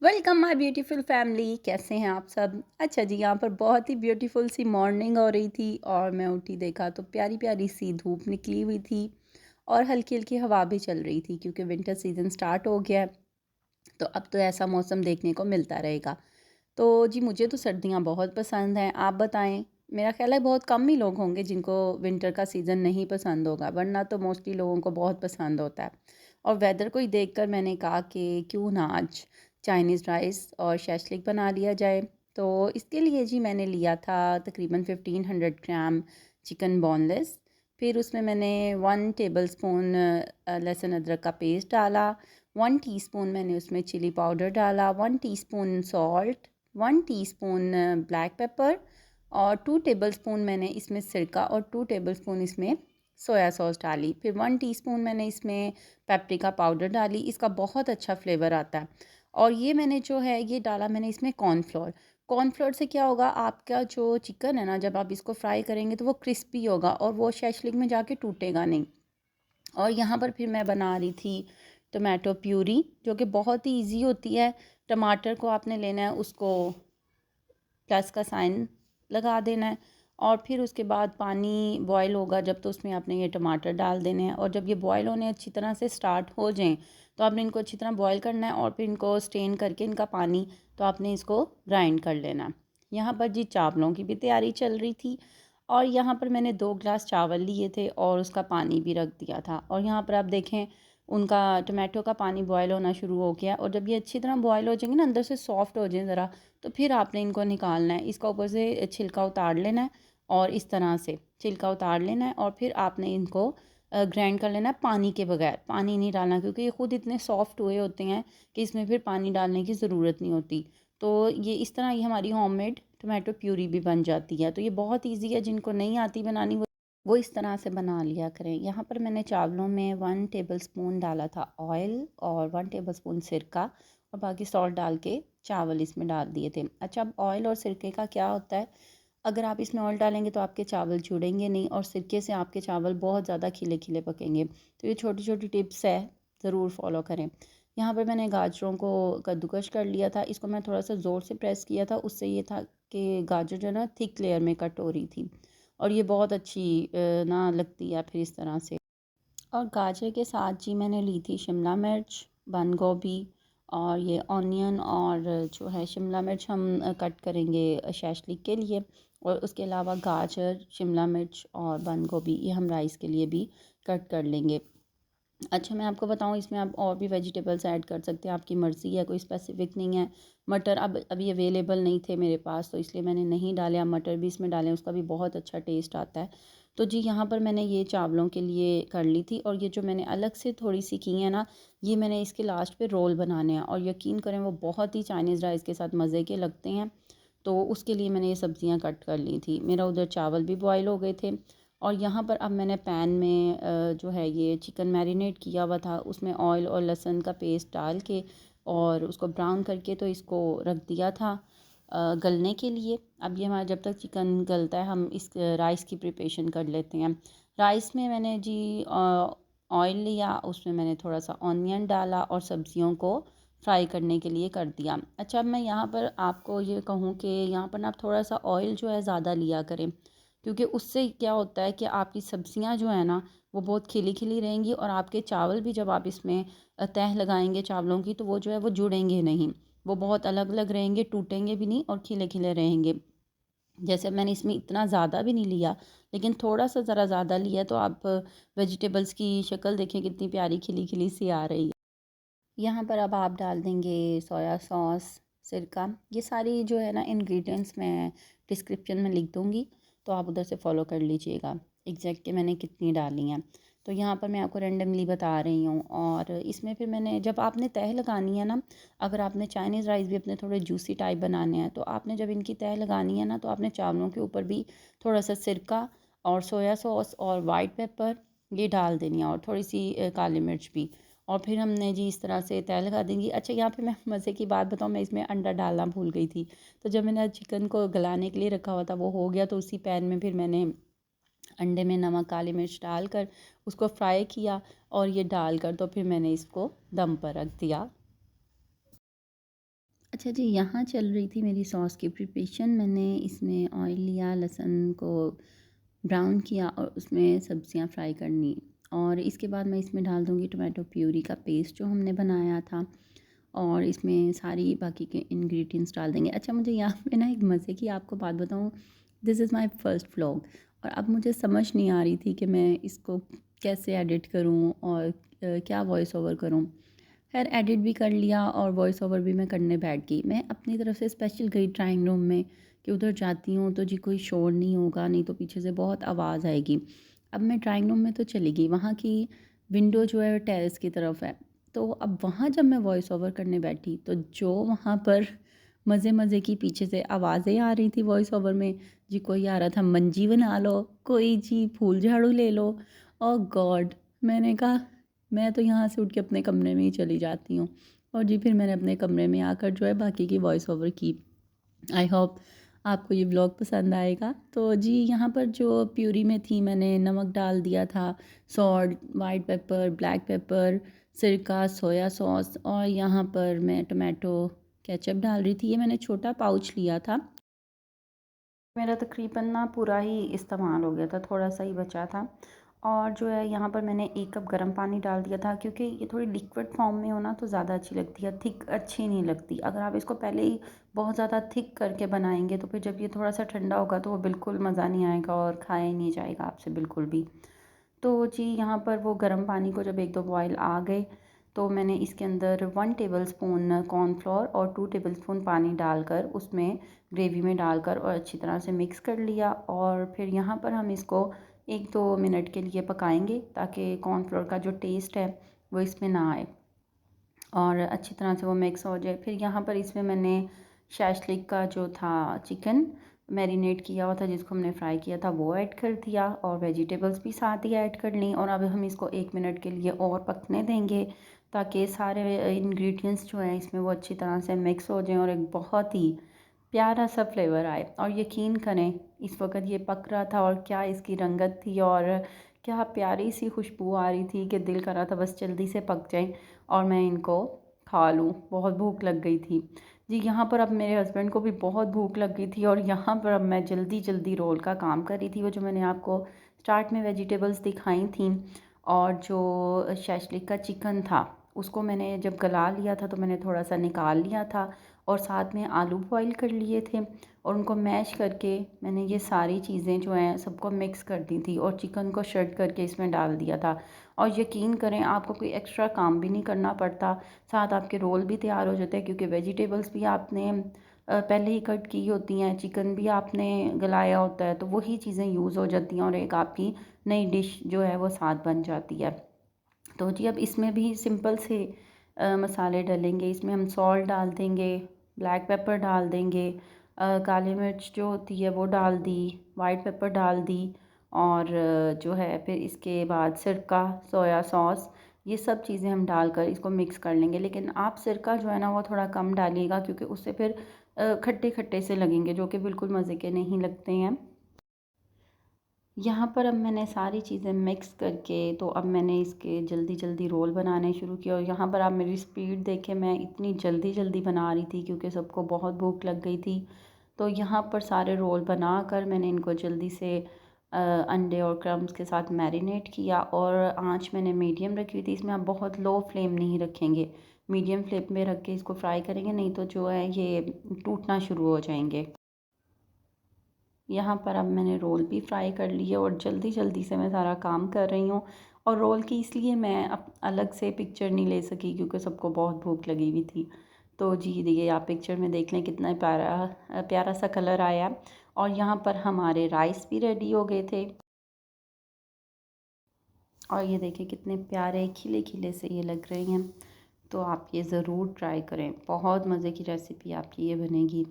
Welcome my beautiful family. कैसे हैं आप सब? अच्छा जी, यहाँ पर बहुत ही ब्यूटीफुल सी मॉर्निंग हो रही थी और मैं उठी, देखा तो प्यारी प्यारी सी धूप निकली हुई थी और हल्की हल्की हवा भी चल रही थी क्योंकि विंटर सीज़न स्टार्ट हो गया है। तो अब तो ऐसा मौसम देखने को मिलता रहेगा। तो जी, मुझे तो सर्दियाँ बहुत पसंद हैं। आप बताएं? मेरा ख्याल है बहुत कम ही लोग होंगे जिनको विंटर का सीज़न नहीं पसंद होगा, वरना तो मोस्टली लोगों को बहुत पसंद होता है। और वेदर को ही देखकर मैंने कहा कि क्यों ना आज चाइनीज़ राइस और शैशलिक बना लिया जाए। तो इसके लिए जी मैंने लिया था तकरीबन 1500 ग्राम चिकन बोनलेस। फिर उसमें मैंने 1 टेबल स्पून लहसुन अदरक का पेस्ट डाला। 1 टीस्पून मैंने उसमें चिली पाउडर डाला, 1 teaspoon salt, 1 teaspoon black pepper और 2 टेबलस्पून मैंने इसमें सिरका और 2 टेबलस्पून इसमें सोया सॉस डाली। फिर 1 टीस्पून मैंने इसमें पेपरिका पाउडर डाली, इसका बहुत अच्छा फ्लेवर आता है। और ये मैंने जो है ये डाला मैंने इसमें कॉर्नफ्लोर। कॉर्नफ्लोर से क्या होगा, आपका जो चिकन है ना, जब आप इसको फ्राई करेंगे तो वो क्रिस्पी होगा और वो शैशलिक में जाके टूटेगा नहीं। और यहाँ पर फिर मैं बना रही थी टमाटो प्यूरी, जो कि बहुत ही इजी होती है। टमाटर को आपने लेना है, उसको प्लस का साइन लगा देना है और फिर उसके बाद पानी बॉयल होगा जब, तो उसमें आपने ये टमाटर डाल देने हैं। और जब ये बॉयल होने अच्छी तरह से स्टार्ट हो जाएं तो आपने इनको अच्छी तरह बॉयल करना है और फिर इनको स्ट्रेन करके इनका पानी, तो आपने इसको ग्राइंड कर लेना है। यहाँ पर जी चावलों की भी तैयारी चल रही थी और यहाँ पर मैंने 2 ग्लास चावल लिए थे और उसका पानी भी रख दिया था। और यहाँ पर आप देखें, उनका टमाटो का पानी बॉयल होना शुरू हो गया और जब ये अच्छी तरह बॉयल हो जाएंगे ना, अंदर से सॉफ्ट हो जाए ज़रा, तो फिर आपने इनको निकालना है। इसका ऊपर से छिलका उतार लेना है और इस तरह से छिलका उतार लेना है और फिर आपने इनको ग्राइंड कर लेना है पानी के बगैर। पानी नहीं डालना क्योंकि ये खुद इतने सॉफ्ट हुए होते हैं कि इसमें फिर पानी डालने की ज़रूरत नहीं होती। तो ये इस तरह ये हमारी होममेड टमाटो प्यूरी भी बन जाती है। तो ये बहुत ईजी है, जिनको नहीं आती बनानी वो इस तरह से बना लिया करें। यहाँ पर मैंने चावलों में 1 टेबलस्पून डाला था ऑयल और 1 टेबलस्पून सिरका और बाकी सॉल्ट डाल के चावल इसमें डाल दिए थे। अच्छा, अब ऑयल और सिरके का क्या होता है, अगर आप इसमें ऑयल डालेंगे तो आपके चावल जुड़ेंगे नहीं और सिरके से आपके चावल बहुत ज़्यादा खिले खिले पकेंगे। तो ये छोटी छोटी टिप्स है, ज़रूर फॉलो करें। यहाँ पर मैंने गाजरों को कद्दूकश कर लिया था, इसको मैं थोड़ा सा ज़ोर से प्रेस किया था, उससे ये था कि गाजर जो है ना थिक लेयर में कट हो रही थी और ये बहुत अच्छी ना लगती है फिर इस तरह से। और गाजर के साथ जी मैंने ली थी शिमला मिर्च, बंद गोभी और ये ऑनियन, और जो है शिमला मिर्च हम कट करेंगे शैशलिक के लिए, और उसके अलावा गाजर, शिमला मिर्च और बंद गोभी ये हम राइस के लिए भी कट कर लेंगे। अच्छा, मैं आपको बताऊँ, इसमें आप और भी वेजिटेबल्स ऐड कर सकते हैं, आपकी मर्ज़ी है, कोई स्पेसिफ़िक नहीं है। मटर अब अभी अवेलेबल नहीं थे मेरे पास तो इसलिए मैंने नहीं डाले। आप मटर भी इसमें डालें, उसका भी बहुत अच्छा टेस्ट आता है। तो जी यहाँ पर मैंने ये चावलों के लिए कर ली थी और ये जो मैंने अलग से थोड़ी सी की है ना, ये मैंने इसके लास्ट पे रोल बनाने हैं और यकीन करें वो बहुत ही चाइनीज़ राइस के साथ मज़े के लगते हैं। तो उसके लिए मैंने ये सब्ज़ियाँ कट कर ली थी। मेरा उधर चावल भी बॉयल हो गए थे और यहाँ पर अब मैंने पैन में जो है ये चिकन मैरिनेट किया हुआ था, उसमें ऑयल और लहसुन का पेस्ट डाल के और उसको ब्राउन करके तो इसको रख दिया था गलने के लिए। अब ये हमारा जब तक चिकन गलता है हम इस राइस की प्रिपरेशन कर लेते हैं। राइस में मैंने जी ऑयल लिया, उसमें मैंने थोड़ा सा ऑनियन डाला और सब्जियों को फ्राई करने के लिए कर दिया। अच्छा, अब मैं यहाँ पर आपको ये कहूँ कि यहाँ पर ना आप थोड़ा सा ऑयल जो है ज़्यादा लिया करें, क्योंकि उससे क्या होता है कि आपकी सब्जियां जो है ना वो बहुत खिली खिली रहेंगी और आपके चावल भी जब आप इसमें तह लगाएंगे चावलों की तो वो जो है वो जुड़ेंगे नहीं, वो बहुत अलग अलग रहेंगे, टूटेंगे भी नहीं और खिले खिले रहेंगे। जैसे मैंने इसमें इतना ज़्यादा भी नहीं लिया, लेकिन थोड़ा सा ज़रा ज़्यादा लिया, तो आप वेजिटेबल्स की शक्ल देखें कितनी प्यारी खिली खिली सी आ रही है। यहाँ पर अब आप डाल देंगे सोया सॉस, सिरका, ये सारी जो है ना इंग्रेडिएंट्स मैं डिस्क्रिप्शन में लिख दूँगी, तो आप उधर से फ़ॉलो कर लीजिएगा एग्जैक्ट कि मैंने कितनी डाली हैं। तो यहाँ पर मैं आपको रेंडमली बता रही हूँ। और इसमें फिर मैंने, जब आपने तह लगानी है ना, अगर आपने चाइनीज़ राइस भी अपने थोड़े जूसी टाइप बनाने हैं, तो आपने जब इनकी तह लगानी है ना, तो आपने चावलों के ऊपर भी थोड़ा सा सिरका और सोया सॉस और वाइट पेपर ये डाल देनी है और थोड़ी सी काली मिर्च भी, और फिर हमने जी इस तरह से तय लगा देंगी। अच्छा, यहाँ पे मैं मज़े की बात बताऊँ, मैं इसमें अंडा डालना भूल गई थी। तो जब मैंने चिकन को गलाने के लिए रखा हुआ था वो हो गया, तो उसी पैन में फिर मैंने अंडे में नमक काली मिर्च डालकर उसको फ्राई किया और ये डालकर तो फिर मैंने इसको दम पर रख दिया। अच्छा जी, यहाँ चल रही थी मेरी सॉस की प्रिपरेशन। मैंने इसमें ऑयल लिया, लहसुन को ब्राउन किया और उसमें सब्जियाँ फ्राई करनी, और इसके बाद मैं इसमें डाल दूँगी टोमेटो प्यूरी का पेस्ट जो हमने बनाया था, और इसमें सारी बाकी के इंग्रेडिएंट्स डाल देंगे। अच्छा, मुझे यहाँ पे ना एक मज़े की आपको बात बताऊँ, this is my first vlog, और अब मुझे समझ नहीं आ रही थी कि मैं इसको कैसे एडिट करूँ और क्या वॉइस ओवर करूँ। खैर, एडिट भी कर लिया और वॉइस ओवर भी मैं करने बैठ गई। मैं अपनी तरफ से स्पेशल गई ड्राइंग रूम में कि उधर जाती हूँ तो जी कोई शोर नहीं होगा, नहीं तो पीछे से बहुत आवाज़ आएगी। अब मैं ड्राइंग रूम में तो चली गई, वहाँ की विंडो जो है टेरेस की तरफ है। तो अब वहाँ जब मैं वॉइस ओवर करने बैठी तो जो वहाँ पर मज़े मज़े की पीछे से आवाज़ें आ रही थी वॉइस ओवर में, जी कोई आ रहा था मंजी बना लो, कोई जी फूल झाड़ू ले लो। ओह गॉड! मैंने कहा मैं तो यहाँ से उठ के अपने कमरे में ही चली जाती हूँ, और जी फिर मैंने अपने कमरे में आकर जो है बाकी की वॉइस ओवर की। आई होप आपको ये व्लॉग पसंद आएगा। तो जी यहाँ पर जो प्यूरी में थी मैंने नमक डाल दिया था, salt, white paper, black pepper, सिरका, सोया सॉस, और यहाँ पर मैं टोमेटो केचप डाल रही थी। ये मैंने छोटा पाउच लिया था, मेरा तकरीबन ना पूरा ही इस्तेमाल हो गया था, थोड़ा सा ही बचा था। और जो है यहाँ पर मैंने 1 कप गर्म पानी डाल दिया था, क्योंकि ये थोड़ी लिक्विड फॉर्म में हो ना तो ज़्यादा अच्छी लगती है, थिक अच्छी नहीं लगती। अगर आप इसको पहले ही बहुत ज़्यादा थिक करके बनाएंगे तो फिर जब ये थोड़ा सा ठंडा होगा तो वो बिल्कुल मज़ा नहीं आएगा और खाया ही नहीं जाएगा आपसे बिल्कुल भी। तो जी यहाँ पर वो गर्म पानी को जब 1-2 बॉयल आ गए तो मैंने इसके अंदर 1 टेबलस्पून कॉर्नफ्लोर और 2 टेबलस्पून पानी डालकर उसमें ग्रेवी में डालकर और अच्छी तरह से मिक्स कर लिया, और फिर यहाँ पर हम इसको 1-2 मिनट के लिए पकाएंगे ताकि कॉर्नफ्लोर का जो टेस्ट है वो इसमें ना आए और अच्छी तरह से वो मिक्स हो जाए। फिर यहाँ पर इसमें मैंने शैशलिक का जो था चिकन मैरिनेट किया हुआ था जिसको हमने फ्राई किया था वो ऐड कर दिया, और वेजिटेबल्स भी साथ ही ऐड कर ली, और अब हम इसको 1 मिनट के लिए और पकने देंगे ताकि सारे इंग्रेडिएंट्स जो हैं इसमें वो अच्छी तरह से मिक्स हो जाएं और एक बहुत ही प्यारा सा फ्लेवर आए। और यकीन करें इस वक्त ये पक रहा था और क्या इसकी रंगत थी और क्या प्यारी सी खुशबू आ रही थी कि दिल कर रहा था बस जल्दी से पक जाए और मैं इनको खा लूँ, बहुत भूख लग गई थी। जी यहाँ पर अब मेरे हस्बैंड को भी बहुत भूख लग गई थी और यहाँ पर अब मैं जल्दी जल्दी रोल का काम कर रही थी। वो जो मैंने आपको स्टार्ट में वेजिटेबल्स दिखाई थी और जो शैशलिक का चिकन था उसको मैंने जब गला लिया था तो मैंने थोड़ा सा निकाल लिया था और साथ में आलू बॉईल कर लिए थे और उनको मैश करके मैंने ये सारी चीज़ें जो हैं सबको मिक्स कर दी थी और चिकन को शर्ट करके इसमें डाल दिया था। और यकीन करें आपको कोई एक्स्ट्रा काम भी नहीं करना पड़ता, साथ आपके रोल भी तैयार हो जाते हैं क्योंकि वेजिटेबल्स भी आपने पहले ही कट की होती हैं, चिकन भी आपने गलाया होता है, तो वही चीज़ें यूज़ हो जाती हैं और एक आपकी नई डिश जो है वो साथ बन जाती है। तो जी अब इसमें भी सिंपल से मसाले डलेंगे। इसमें हम सॉल्ट डाल देंगे, ब्लैक पेपर डाल देंगे, काली मिर्च जो होती है वो डाल दी, वाइट पेपर डाल दी, और जो है फिर इसके बाद सिरका, सोया सॉस, ये सब चीज़ें हम डालकर इसको मिक्स कर लेंगे। लेकिन आप सिरका जो है ना वो थोड़ा कम डालिएगा क्योंकि उससे फिर खट्टे खट्टे से लगेंगे जो कि बिल्कुल मज़े के नहीं लगते हैं। यहाँ पर अब मैंने सारी चीज़ें मिक्स करके तो अब मैंने इसके जल्दी जल्दी रोल बनाने शुरू किए और यहाँ पर आप मेरी स्पीड देखें, मैं इतनी जल्दी जल्दी बना रही थी क्योंकि सबको बहुत भूख लग गई थी। तो यहाँ पर सारे रोल बना कर मैंने इनको जल्दी से अंडे और क्रम्स के साथ मैरिनेट किया और आँच मैंने मीडियम रखी हुई थी। इसमें आप बहुत लो फ्लेम नहीं रखेंगे, मीडियम फ्लेम में रख के इसको फ्राई करेंगे, नहीं तो जो है ये टूटना शुरू हो जाएंगे। यहाँ पर अब मैंने रोल भी फ्राई कर लिए और जल्दी जल्दी से मैं सारा काम कर रही हूँ। और रोल की इसलिए मैं अब अलग से पिक्चर नहीं ले सकी क्योंकि सबको बहुत भूख लगी हुई थी। तो जी देखिए आप पिक्चर में देख लें कितना प्यारा प्यारा सा कलर आया। और यहाँ पर हमारे राइस भी रेडी हो गए थे और ये देखिए कितने प्यारे खिले खिले से ये लग रहे हैं। तो आप ये ज़रूर ट्राई करें, बहुत मज़े की रेसिपी आपकी ये बनेगी।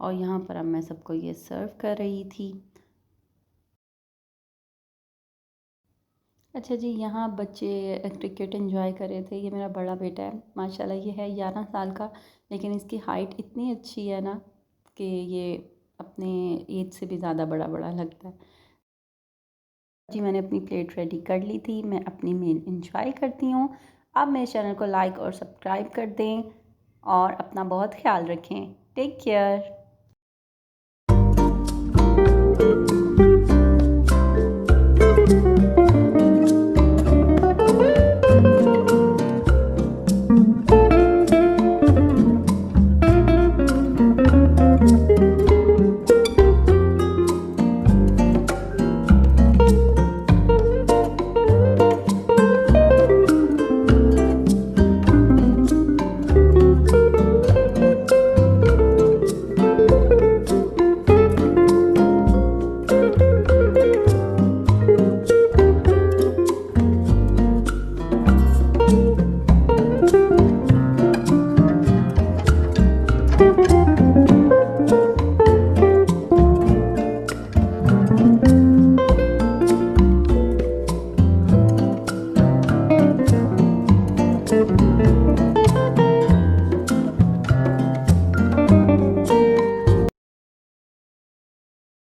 और यहाँ पर अब मैं सबको ये सर्व कर रही थी। अच्छा जी, यहाँ बच्चे क्रिकेट एंजॉय कर रहे थे। ये मेरा बड़ा बेटा है, माशाल्लाह ये है 11 साल का, लेकिन इसकी हाइट इतनी अच्छी है ना कि ये अपने एज से भी ज़्यादा बड़ा बड़ा लगता है। जी मैंने अपनी प्लेट रेडी कर ली थी, मैं अपनी मील एंजॉय करती हूँ। आप मेरे चैनल को लाइक और सब्सक्राइब कर दें। और अपना बहुत ख्याल रखें। Take care.